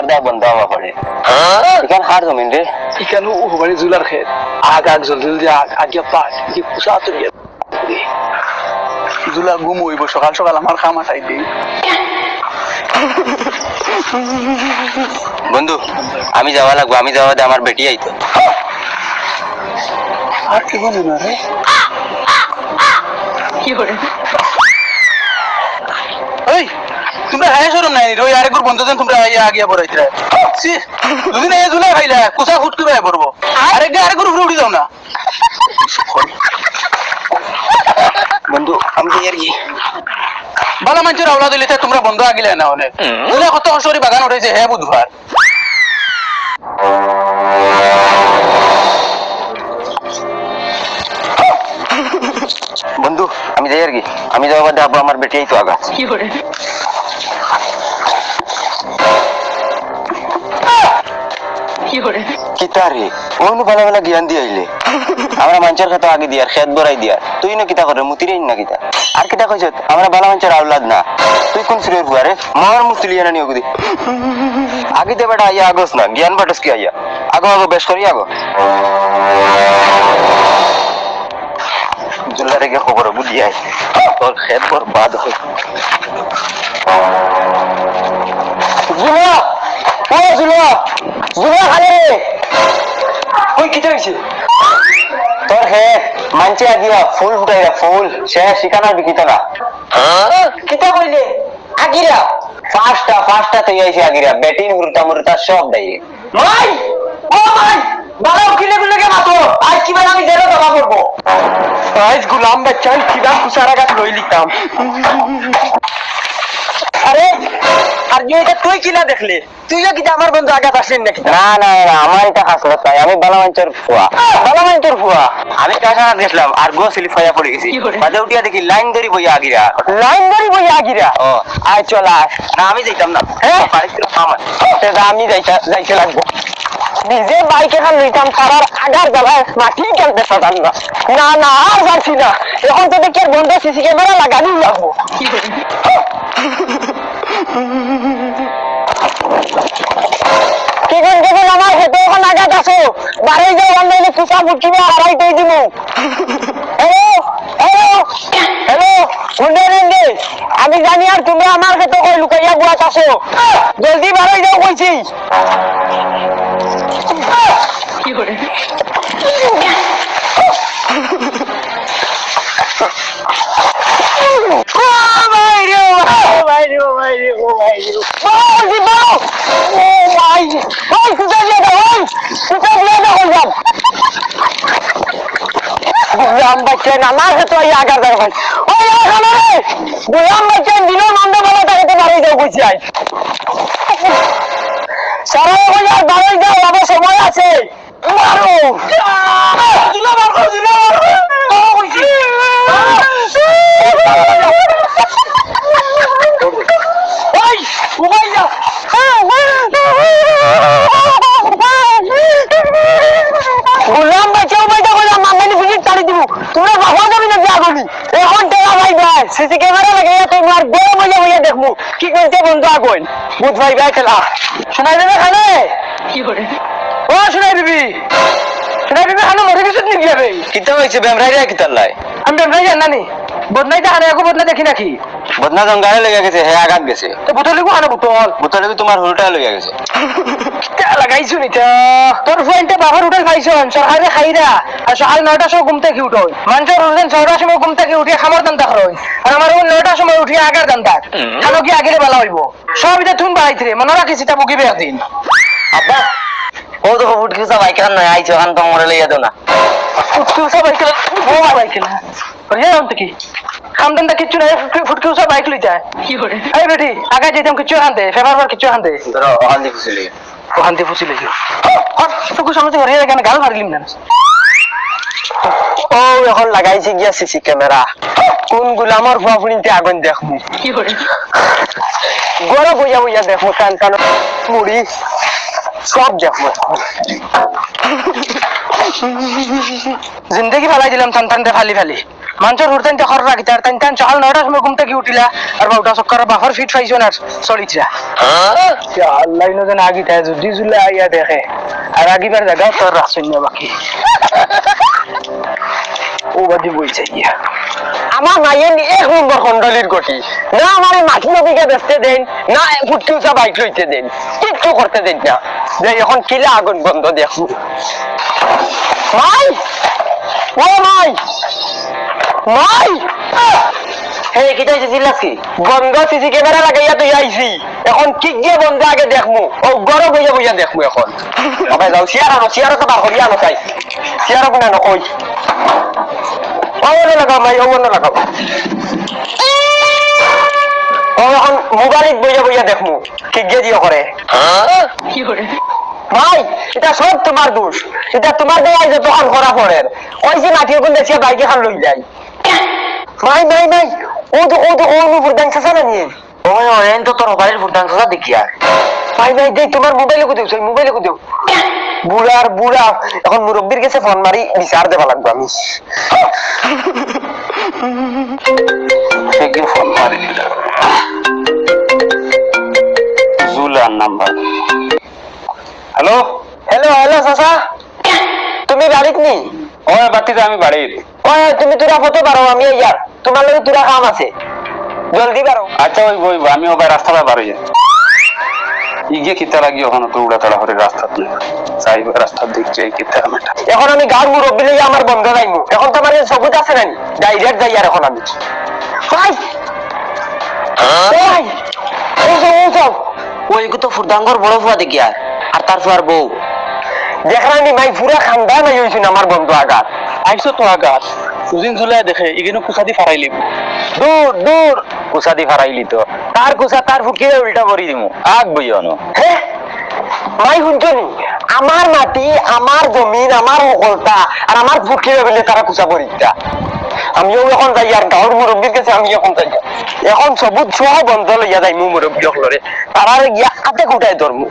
দেয় বন্ধ হওয়া পড়ে এখান হার জমিন রে এখানে ও বাড়ি জুলার খেত আগ আগ জলদি জলদি আগ আগে পাট কি কুসা তুমি জুলা ঘুম হইব সকাল সকাল আমার খামা খাই দিই বন্ধু আমি যাওয়া লাগবো আমি যাওয়া দে আমার বেটি আইতো আর কি বলে না রে কি করে এই তোমরা হায় সরম নাই ওই আরেকবার বন্ধ দেন তোমরা আগে পড়াইতে দুদিন এই জুলাই খাইলা কুসা ফুট করে পড়বো আরেকবার উঠে যাও না বন্ধু আমি আর কি বালা মানুষের আওলা দিলে তোমরা বন্ধ আগিলে না অনেক কত অসরি বাগান উঠেছে হ্যাঁ বুধবার বন্ধু আমি যাই আর কি আমি যাওয়া বাদে আব্বু আমার বেটি আইতো আগা কি করে কিতা রে ওনু ভালো ভালো জ্ঞান দিয়ে আইলে আমরা মানুষের কথা আগে দিয়ার খেত বড়াই দিয়ার তুই না কিতা করে মুতিরেই না কিতা আর কিতা কইছ আমরা ভালো মানুষের আওলাদ না তুই কোন সিরের বুয়া রে মর মুতলিয়া না নিও গুদি আগে দে বেটা আইয়া আগস না জ্ঞান বাটস কি আইয়া আগো আগো বেশ করি আগো জুল্লারে কে খবর বুঝি আই তোর খেত বরবাদ হই জুলা ও জুলা জুলা খালে ওই কিটা হইছে তোর হে মানছে আগিয়া ফুল ফুটাইরা ফুল সে শিকানা বিকিত না কিটা কইলে আগিরা ফাস্টা তৈ আইছে আগিরা ব্যাটিং মুরতা সব দেয় মাই ও মাই বালাও কিলে গুলে কে মাতো আজ কি আমি জেরো দবা করব আজ গুলাম বাচ্চা কিদা কুসারা গাছ লই লিতাম আরে আর যে এটা তুই কিনা দেখলে তুইও কি আমার বন্ধু আঘাত আসেন নাকি না না না আমার এটা হাসলো তাই আমি বালামাঞ্চর ফুয়া আমি কাছা গেছিলাম আর গো সিলি ফায়া পড়ে গেছি বাজে উঠিয়া দেখি লাইন ধরি বইয়া আগিরা ও আয় চল আয় না আমি যাইতাম না হ্যাঁ পারিছিল আমার আমি যাইতে লাগবো নিজে বাইক এখন লইতাম তারার আগার জ্বালায় মাটি কেনতে সাজান না না আর যাচ্ছি না এখন তো দেখি আর বন্ধু সিসি ক্যামেরা লাগানি লাগবো দেখুন আমার হেঁটে এখন আঘাত আছো বাড়ি যাও অনলাইনে কুসা মুটকিবে হারাই দিয়ে দিব হ্যালো আমি জানি আর তুমি আমার ক্ষেত্রে কই লুকাইয়া বুয়াত আছো জলদি বাড়াই যাও কইছি কি করে গোলাম বাচ্চান আমার হাতে আগার দরকার গোলাম বাচ্চান দিনের মন্দ বলে তাকে বাড়ি যাও বুঝি আই সারা বাজার বাড়ি যাও আবার সময় আছে মারো গোলাম বাচ্চাও বাইটা গোলাম মামানি ভিজিট তাড়ি দিব তোমরা বাবা যাবি না আগুনি এখন টাকা ভাই ভাই সিসি ক্যামেরা লাগাইয়া তোমার বড় মজা হইয়া দেখবো কি করতে বন্ধু আগুন বুধ ভাই ভাই খেলা শোনাই দেবে খানে কি করে ও শোনাই দিবি খানে মরে গেছে নাকি যাবে কিতা হয়েছে বেমরাইরা কিতার লাই আমি বেমরাই জানি বদনাইটা হারে একো বদনা দেখি নাকি বদনা জঙ্গালে লেগে গেছে হে আঘাত গেছে তো বোতলিকো আনে বোতলে তোমার হুলটা লেগে গেছে লাগাইছো নিতা তোর ফ্রেন্ডে বাবার হোটেল খাইছন সরকারে খাইরা আর সকাল 9টার সময় ঘুম থেকে উঠোই মানুষের হোটেল 6টার সময় ঘুম থেকে উঠিয়ে খামার দান্তা করোই আর আমার 9টার সময় উঠিয়ে আগার দান্তা খালো কি আগেরে বেলা হইব সব এটা তুন বাড়াইতে মনে রাখিস এটা বুকিবে একদিন আব্বা ও তো ফুটকিসা বাইকার নয় আইছো এখন তো মরে লইয়া দাও না ফুটকিসা বাইকেলা ও বাইকেলা রে অন্ত কি খামদানটা কিচ্ছু নাই ফুটকিসা বাইক লই যায় কি করে এই বেটি আগে যেতাম কিছু আনতে ফেভার কিছু আনতে ধরো হান্দি ফুসিলি হান্দি ফুসিলি তোকে সামনে ঘরে কেন গাল মারলিম না ও এখন লাগাইছি গিয়া সিসি ক্যামেরা কোন গুলামর ফুয়াফুনিতে আগুন দেখমু কি করে গড় বইয়া বইয়া দেখমু টান মুড়ি সব দেখমু জিন্দগি ফালাই দিলাম টান ফালি মানুষের হুড়তেন খর রাখি তার তাই সকাল 9টার সময় ঘুম থেকে উঠিলা আর বাউটা চক্কর বাহর ফিট পাইছো না চলিছা আল্লাহ যেন আগি থাকে যদি জুলে আইয়া দেখে আর আগিবার জায়গা তোর রাখছেন না বাকি ও বাদি বই চাইয়া আমার মাইয়ের এক নম্বর খন্ডলির গতি না আমার মাটি নদীকে বেচতে দেন না ফুটকি উঁচা বাইক লইতে দেন কিচ্ছু করতে দেন না যে এখন কিলা আগুন বন্ধ দেখো মাই ও মাই মাই হে কিটা চিল্লাছি বন্ধ সিসি ক্যামেরা লাগাইয়া তুই আইছি এখন কি গিয়ে বন্ধ আগে দেখমু ও গরম হইয়া বইয়া দেখমু এখন আবার যাও চেয়ার তো বার করিয়া আনো চাই চেয়ার কোনা নকই ওনে লাগাও মাই ওনে লাগাও ও এখন মোবাইলত বইয়া বইয়া দেখমু কি গিয়ে দিও করে কি করে ভাই এটা সব তোমার দোষ এটা তোমার দেওয়া যে তখন করা পড়ে ওই যে মাটি ওখান দেখিয়া বাইকে খান লই যায় ভাই ভাই ভাই ও ফুরদান চাষা না নিয়ে ওই এন তো তোর বাড়ির ফুরদান চাষা দেখিয়া ভাই ভাই দেখ তোমার মোবাইলে কোথাও সেই মোবাইলে কোথাও বুড়া এখন মুরব্বীর কাছে ফোন মারি বিচার দেওয়া লাগবে আমি ফোন মারি দিলাম জুলার নাম্বার হ্যালো হ্যালো হ্যালো চাচা তুমি বাড়িত নি ও বাতিতে আমি বাড়িত ও তুমি তোরা ফটো পারো আমি ইয়ার তোমার লগে তোরা কাম আছে জলদি পারো আচ্ছা ওই বই আমি ওবার রাস্তাটা পারো ইগে কিতা লাগি ওখানে তো উড়া তাড়া করে রাস্তা নেই চাই রাস্তা দেখছি এই কিতা মেটা এখন আমি গাড় মুরব্বি লইয়া আমার বন্ধ যাইমু এখন তোমার সবুজ আছে নানি ডাইরেক্ট যাই আর এখন আমি ভাই ভাই ওই তো ফুরদাঙ্গর বড় ফুয়া দেখি আর তার ফুয়ার বউ দেখলাম মাই পুরা খান্দান হয়েছিল আমার বন্ধু আঘাত আইসো তো আগাত দুদিন ঝুলাই দেখে এখানে কুসাদি ফারাইলি দূর কুসাদি ফারাইলি তো তার কুসা তার ফুকিয়ে উল্টা করি দিমু আগ বইয়ানো হ্যাঁ মাই শুনছনি আমার মাটি আমার জমিন আমার সকলতা আর আমার ফুকিয়ে বলে তারা কুসা পরিতা আমিও এখন যাই আর গাঁৱৰ মুরব্বীর কাছে আমি এখন যাই এখন সবুজ ছোয়া বন্ধ লইয়া যাই মুরব্বী সকলরে তারা গিয়া হাতে কুটাই ধরমু